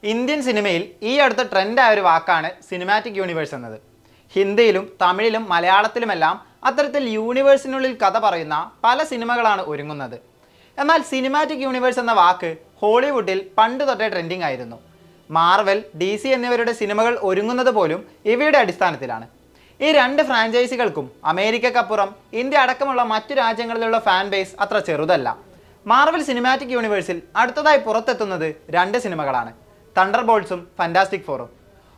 Indian സിനിമയിൽ ഈ അടുത്ത ട്രെൻഡായ ഒരു വാക്കാണ് സിനിമാറ്റിക് യൂണിവേഴ്സ് എന്നത്. ഹിന്ദിയിലും തമിഴിലും മലയാളത്തിലുമെല്ലാം അത്തരത്തിൽ യൂണിവേഴ്സിനുള്ളിൽ കഥ പറയുന്ന പല സിനിമകളാണ് ഒരുങ്ങുന്നത്. എന്നാൽ സിനിമാറ്റിക് യൂണിവേഴ്സ് എന്ന വാക്ക് ഹോളിവുഡിൽ പണ്ട് തൊട്ടേ ട്രെൻഡിങ് ആയിരുന്നു. മാർവൽ, DC എന്നിവരുടെ സിനിമകൾ ഒരുങ്ങുന്നത് പോലും ഇവയുടെ അടിസ്ഥാനത്തിലാണ്. ഈ രണ്ട് ഫ്രാഞ്ചൈസികൾക്കും അമേരിക്കക്കപ്പുറം ഇന്ത്യ അടക്കമുള്ള മറ്റു രാജ്യങ്ങളിലുള്ള ഫാൻ ബേസ് അത്ര ചെറുതല്ല. മാർവൽ സിനിമാറ്റിക് യൂണിവേഴ്സിൽ അടുത്തതായി പുറത്തെത്തുന്നത് രണ്ട് സിനിമകളാണ്, തണ്ടർബോൾട്സും ഫാന്റാസ്റ്റിക് ഫോറും.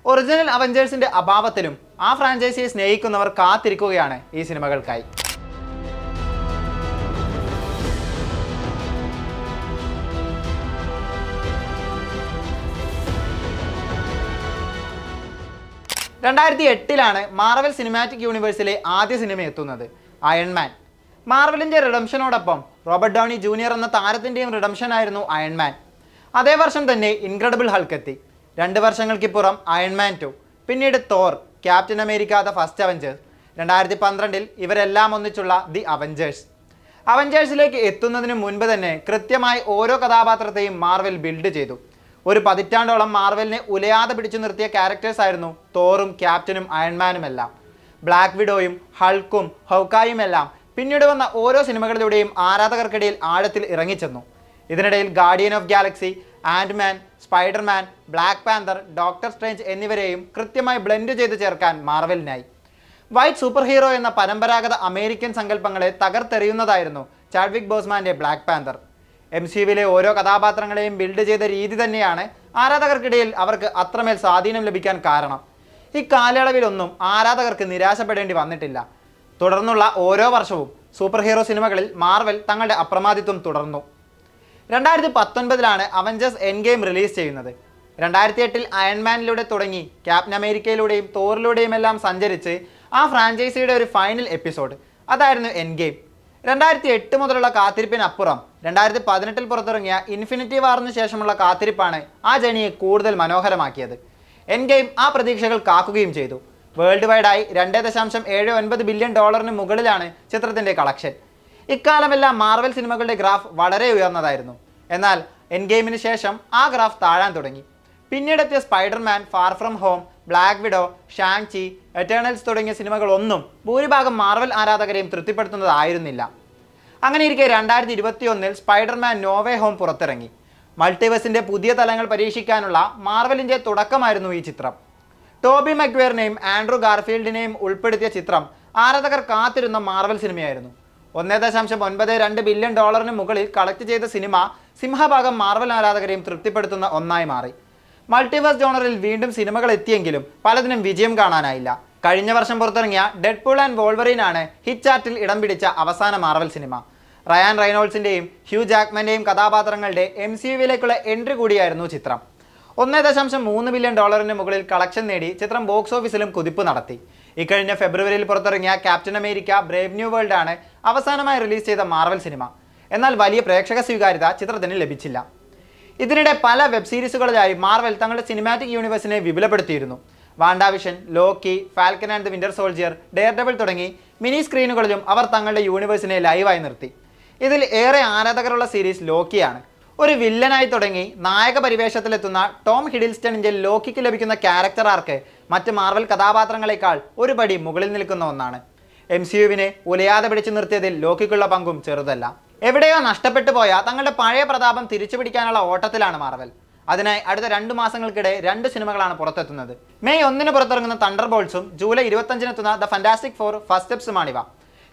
ഒറിജിനൽ അവഞ്ചേഴ്സിന്റെ അഭാവത്തിലും ആ ഫ്രാഞ്ചൈസിയെ സ്നേഹിക്കുന്നവർ കാത്തിരിക്കുകയാണ് ഈ സിനിമകൾക്കായി. രണ്ടായിരത്തി 2008 മാർവൽ സിനിമാറ്റിക് യൂണിവേഴ്സിലെ ആദ്യ സിനിമ എത്തുന്നത്, അയൺമാൻ. മാർവലിന്റെ റിഡംഷനോടൊപ്പം റോബർട്ട് ഡൗണി ജൂനിയർ എന്ന താരത്തിന്റെയും റിഡംഷൻ ആയിരുന്നു അയൺമാൻ. അതേ വർഷം തന്നെ ഇൻക്രെഡിബിൾ ഹൾക്ക് എത്തി. 2 വർഷങ്ങൾക്കിപ്പുറം അയൺമാൻ 2, പിന്നീട് Thor, captain America the first Avengers, 2012 ഇവരെല്ലാം ഒന്നിച്ചുള്ള ദി അവഞ്ചേഴ്സ്. അവഞ്ചേഴ്സിലേക്ക് എത്തുന്നതിന് മുൻപ് തന്നെ കൃത്യമായി ഓരോ കഥാപാത്രത്തെയും മാർവൽ ബിൽഡ് ചെയ്തു. ഒരു പതിറ്റാണ്ടോളം മാർവലിനെ ഉലയാതെ പിടിച്ചു നിർത്തിയ ക്യാരക്ടേഴ്സ് ആയിരുന്നു തോറും ക്യാപ്റ്റനും അയൺമാനും എല്ലാം. ബ്ലാക്ക് വിഡോയും ഹൾക്കും ഹൗക്കായും എല്ലാം പിന്നീട് വന്ന ഓരോ സിനിമകളിലൂടെയും ആരാധകർക്കിടയിൽ ആഴത്തിൽ ഇറങ്ങിച്ചെന്നു. ഇതിനിടയിൽ Guardian of Galaxy, Antman, Spiderman, Black Panther, Doctor Strange എന്നിവരെയും കൃത്യമായി ബ്ലെൻഡ് ചെയ്ത് ചേർക്കാൻ മാർവലിനായി. വൈറ്റ് സൂപ്പർ ഹീറോ എന്ന പരമ്പരാഗത അമേരിക്കൻ സങ്കല്പങ്ങളെ തകർത്തെറിയുന്നതായിരുന്നു ചാഡ്വിക് ബോസ്മാന്റെ ബ്ലാക്ക് പാന്തർ. MCUവിലെ ഓരോ കഥാപാത്രങ്ങളെയും ബിൽഡ് ചെയ്ത രീതി തന്നെയാണ് ആരാധകർക്കിടയിൽ അവർക്ക് അത്രമേൽ സ്വാധീനം ലഭിക്കാൻ കാരണം. ഈ കാലയളവിലൊന്നും ആരാധകർക്ക് നിരാശപ്പെടേണ്ടി വന്നിട്ടില്ല. തുടർന്നുള്ള ഓരോ വർഷവും സൂപ്പർ ഹീറോ സിനിമകളിൽ മാർവൽ തങ്ങളുടെ അപ്രമാദിത്വം തുടർന്നു. 2019 അവഞ്ചേഴ്സ് എൻഡ് ഗെയിം റിലീസ് ചെയ്യുന്നത്. 2008 അയൺമാനിലൂടെ തുടങ്ങി ക്യാപ്റ്റൻ അമേരിക്കയിലൂടെയും തോറിലൂടെയും എല്ലാം സഞ്ചരിച്ച് ആ ഫ്രാഞ്ചൈസിയുടെ ഒരു ഫൈനൽ എപ്പിസോഡ്, അതായിരുന്നു എൻഡ് ഗെയിം. 2008 മുതലുള്ള കാത്തിരിപ്പിനപ്പുറം 2018 പുറത്തിറങ്ങിയ ഇൻഫിനിറ്റി വാറിന് ശേഷമുള്ള കാത്തിരിപ്പാണ് ആ ജേണിയെ കൂടുതൽ മനോഹരമാക്കിയത്. എൻഡ് ഗെയിം ആ പ്രതീക്ഷകൾ കാക്കുകയും ചെയ്തു. വേൾഡ് വൈഡായി $2.79 ബില്യൺ മുകളിലാണ് ചിത്രത്തിൻ്റെ കളക്ഷൻ. ഇക്കാലമെല്ലാം മാർവൽ സിനിമകളുടെ ഗ്രാഫ് വളരെ ഉയർന്നതായിരുന്നു. എന്നാൽ എൻഡ് ഗെയിമിന് ശേഷം ആ ഗ്രാഫ് താഴാൻ തുടങ്ങി. പിന്നീടെത്തിയ Spiderman, Far From Home, Black Widow, Shang Chi, Eternals തുടങ്ങിയ സിനിമകളൊന്നും ഭൂരിഭാഗം മാർവൽ ആരാധകരെയും തൃപ്തിപ്പെടുത്തുന്നതായിരുന്നില്ല. അങ്ങനെയിരിക്കെ 2021 സ്പൈഡർമാൻ നോ വേ ഹോം പുറത്തിറങ്ങി. മൾട്ടിവേഴ്സിന്റെ പുതിയ തലങ്ങൾ പരീക്ഷിക്കാനുള്ള മാർവലിന്റെ തുടക്കമായിരുന്നു ഈ ചിത്രം. ടോബി മഗ്വയറിനെയും ആൻഡ്രൂ ഗാർഫീൽഡിനെയും ഉൾപ്പെടുത്തിയ ചിത്രം ആരാധകർ കാത്തിരുന്ന മാർവൽ സിനിമയായിരുന്നു. $1.92 ബില്യൺ മുകളിൽ കളക്ട് ചെയ്ത സിനിമ സിംഹഭാഗം മാർവൽ ആരാധകരെയും തൃപ്തിപ്പെടുത്തുന്ന ഒന്നായി മാറി. മൾട്ടിവേഴ്സ് ജോണറിൽ വീണ്ടും സിനിമകൾ എത്തിയെങ്കിലും പലതിനും വിജയം കാണാനായില്ല. കഴിഞ്ഞ വർഷം പുറത്തിറങ്ങിയ ഡെഡ്പൂൾ ആൻഡ് വോൾവറീൻ ആണ് ഹിറ്റ് ചാർട്ടിൽ ഇടം പിടിച്ച അവസാന മാർവൽ സിനിമ. റയാൻ റെയ്നോൾഡ്സിന്റെയും ഹ്യൂ ജാക്ക്മാന്റെയും കഥാപാത്രങ്ങളുടെ MCUവിലേക്കുള്ള എൻട്രി കൂടിയായിരുന്നു ചിത്രം. $1.3 ബില്യൺ മുകളിൽ കളക്ഷൻ നേടി ചിത്രം ബോക്സ് ഓഫീസിലും കുതിപ്പ് നടത്തി. ഇക്കഴിഞ്ഞ ഫെബ്രുവരിയിൽ പുറത്തിറങ്ങിയ captain America Brave new world ആണ് അവസാനമായി റിലീസ് ചെയ്ത മാർവൽ സിനിമ. എന്നാൽ വലിയ പ്രേക്ഷക സ്വീകാര്യത ചിത്രത്തിന് ലഭിച്ചില്ല. ഇതിനിടെ പല വെബ് സീരീസുകളിലായി മാർവൽ തങ്ങളുടെ സിനിമാറ്റിക് യൂണിവേഴ്സിനെ വിപുലപ്പെടുത്തിയിരുന്നു. WandaVision, Loki, Falcon and the Winter Soldier, Daredevil തുടങ്ങി മിനി സ്ക്രീനുകളിലും അവർ തങ്ങളുടെ യൂണിവേഴ്സിനെ ലൈവായി നിർത്തി. ഇതിൽ ഏറെ ആരാധകരുള്ള സീരീസ് ലോക്കിയാണ്. ഒരു വില്ലനായി തുടങ്ങി നായക പരിവേഷത്തിലെത്തുന്ന ടോം ഹിഡിൽസ്റ്റണിന്റെ ലോക്കിക്ക് ലഭിക്കുന്ന ക്യാരക്ടർ ആർക്ക് മറ്റ് മാർവൽ കഥാപാത്രങ്ങളെക്കാൾ ഒരു പടി മുകളിൽ നിൽക്കുന്ന ഒന്നാണ്. MCUവിനെ ഉലയാതെ പിടിച്ചു നിർത്തിയതിൽ ലോക്കിക്കുള്ള പങ്കും ചെറുതല്ല. എവിടെയോ നഷ്ടപ്പെട്ടു പോയ തങ്ങളുടെ പഴയ പ്രതാപം തിരിച്ചുപിടിക്കാനുള്ള ഓട്ടത്തിലാണ് മാർവൽ. അതിനായി അടുത്ത 2 മാസങ്ങൾക്കിടെ 2 സിനിമകളാണ് പുറത്തെത്തുന്നത്. മെയ് 1 പുറത്തിറങ്ങുന്ന തണ്ടർബോൾട്സും July 25 the Fantastic Four First സ്റ്റെപ്സുമാണിവ.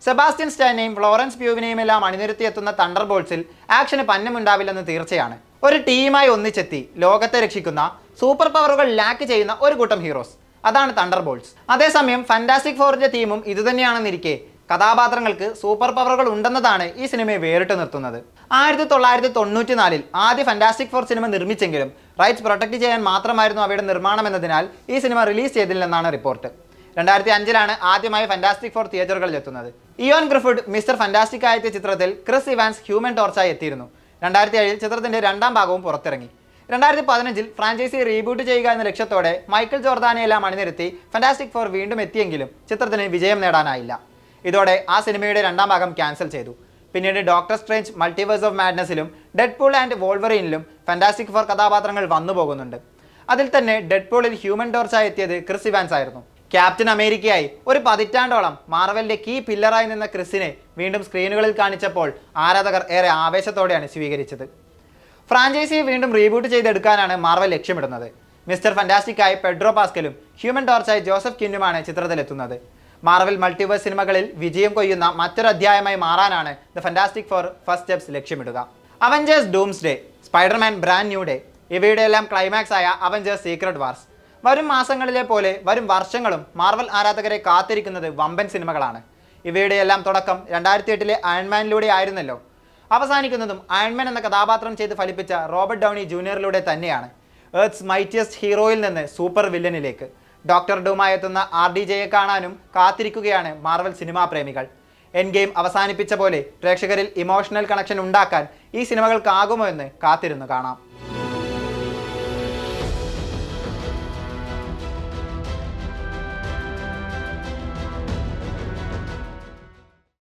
സെബാസ്റ്റ്യൻ സ്റ്റാനെയും ഫ്ലോറൻസ് പ്യൂവിനെയും എല്ലാം അണിനിരത്തിയെത്തുന്ന തണ്ടർബോൾട്സിൽ ആക്ഷന് പഞ്ഞമുണ്ടാവില്ലെന്ന് തീർച്ചയാണ്. ഒരു ടീമായി ഒന്നിച്ചെത്തി ലോകത്തെ രക്ഷിക്കുന്ന സൂപ്പർ പവറുകൾ ലാക്ക് ചെയ്യുന്ന ഒരു കൂട്ടം ഹീറോസ്, അതാണ് തണ്ടർബോൾട്സ്. അതേസമയം ഫാന്റാസ്റ്റിക് ഫോറിന്റെ ടീമും ഇതുതന്നെയാണെന്നിരിക്കെ കഥാപാത്രങ്ങൾക്ക് സൂപ്പർ പവറുകൾ ഉണ്ടെന്നതാണ് ഈ സിനിമയെ വേറിട്ട് നിർത്തുന്നത്. 1994 ആദ്യ ഫാന്റാസ്റ്റിക് ഫോർ സിനിമ നിർമ്മിച്ചെങ്കിലും റൈറ്റ്സ് പ്രൊട്ടക്ട് ചെയ്യാൻ മാത്രമായിരുന്നു അവയുടെ നിർമ്മാണം എന്നതിനാൽ ഈ സിനിമ റിലീസ് ചെയ്തില്ലെന്നാണ് റിപ്പോർട്ട്. 2005 ആദ്യമായി ഫാന്റാസ്റ്റിക് ഫോർ തിയേറ്ററുകളിൽ എത്തുന്നത്. ഇയോൻ ഗ്രിഫുഡ് മിസ്റ്റർ ഫാന്റാസ്റ്റിക് ആയെത്തിയ ചിത്രത്തിൽ ക്രിസ് ഇവാൻസ് ഹ്യൂമൻ ടോർച്ചായി എത്തിയിരുന്നു. 2007 ചിത്രത്തിന്റെ 2ാം ഭാഗവും പുറത്തിറങ്ങി. 2015 ഫ്രാഞ്ചൈസി റീബൂട്ട് ചെയ്യുക എന്ന ലക്ഷ്യത്തോടെ മൈക്കിൾ ജോർദാനെയെല്ലാം അണിനിരത്തി ഫാന്റാസ്റ്റിക് ഫോർ വീണ്ടും എത്തിയെങ്കിലും ചിത്രത്തിന് വിജയം നേടാനായില്ല. ഇതോടെ ആ സിനിമയുടെ 2ാം ഭാഗം ക്യാൻസൽ ചെയ്തു. പിന്നീട് ഡോക്ടർ സ്ട്രേഞ്ച് മൾട്ടിവേഴ്സ് ഓഫ് മാഡ്നസിലും ഡെഡ്പൂൾ ആൻഡ് വോൾവറീനിലും ഫാന്റാസ്റ്റിക് ഫോർ കഥാപാത്രങ്ങൾ വന്നു പോകുന്നുണ്ട്. അതിൽ തന്നെ ഡെഡ്പൂളിൽ ഹ്യൂമൻ ടോർച്ചായി എത്തിയത് ക്രിസ് ഇവാൻസ് ആയിരുന്നു. ക്യാപ്റ്റൻ അമേരിക്കയായി ഒരു പതിറ്റാണ്ടോളം മാർവലിന്റെ കീ പില്ലറായി നിന്ന ക്രിസിനെ വീണ്ടും സ്ക്രീനുകളിൽ കാണിച്ചപ്പോൾ ആരാധകർ ഏറെ ആവേശത്തോടെയാണ് സ്വീകരിച്ചത്. ഫ്രാഞ്ചൈസിയെ വീണ്ടും റീബൂട്ട് ചെയ്തെടുക്കാനാണ് മാർവൽ ലക്ഷ്യമിടുന്നത്. മിസ്റ്റർ ഫന്റാസ്റ്റിക്കായി പെഡ്രോ പാസ്കലും ഹ്യൂമൻ ടോർച്ചായി ജോസഫ് കിന്നുമാണ് ചിത്രത്തിലെത്തുന്നത്. മാർവൽ മൾട്ടിവേഴ്സ് സിനിമകളിൽ വിജയം കൊയ്യുന്ന മറ്റൊരു അധ്യായമായി മാറാനാണ് the Fantastic Four First Steps ലക്ഷ്യമിടുക. Avengers Doomsday, Spiderman Brand New Day ഇവയുടെയെല്ലാം ക്ലൈമാക്സ് ആയ അവഞ്ചേഴ്സ് സീക്രട്ട് വാർസ്. വരും മാസങ്ങളിലെ പോലെ വരും വർഷങ്ങളും മാർവൽ ആരാധകരെ കാത്തിരിക്കുന്നത് വമ്പൻ സിനിമകളാണ്. ഇവയുടെയെല്ലാം തുടക്കം 2008 അയൺമാനിലൂടെ ആയിരുന്നല്ലോ. അവസാനിക്കുന്നതും അയൺമാൻ എന്ന കഥാപാത്രം ചെയ്ത് ഫലിപ്പിച്ച റോബർട്ട് ഡൗണി ജൂനിയറിലൂടെ തന്നെയാണ്. എർത്ത്സ് മൈറ്റിയസ്റ്റ് ഹീറോയിൽ നിന്ന് സൂപ്പർ വില്ലനിലേക്ക് ഡോക്ടർ ഡൂമായി എത്തുന്ന RDJയെ കാണാനും കാത്തിരിക്കുകയാണ് മാർവൽ സിനിമാ പ്രേമികൾ. എൻഡ് ഗെയിം അവസാനിപ്പിച്ച പോലെ പ്രേക്ഷകരിൽ ഇമോഷണൽ കണക്ഷൻ ഉണ്ടാക്കാൻ ഈ സിനിമകൾക്കാകുമോ എന്ന് കാത്തിരുന്നു കാണാം.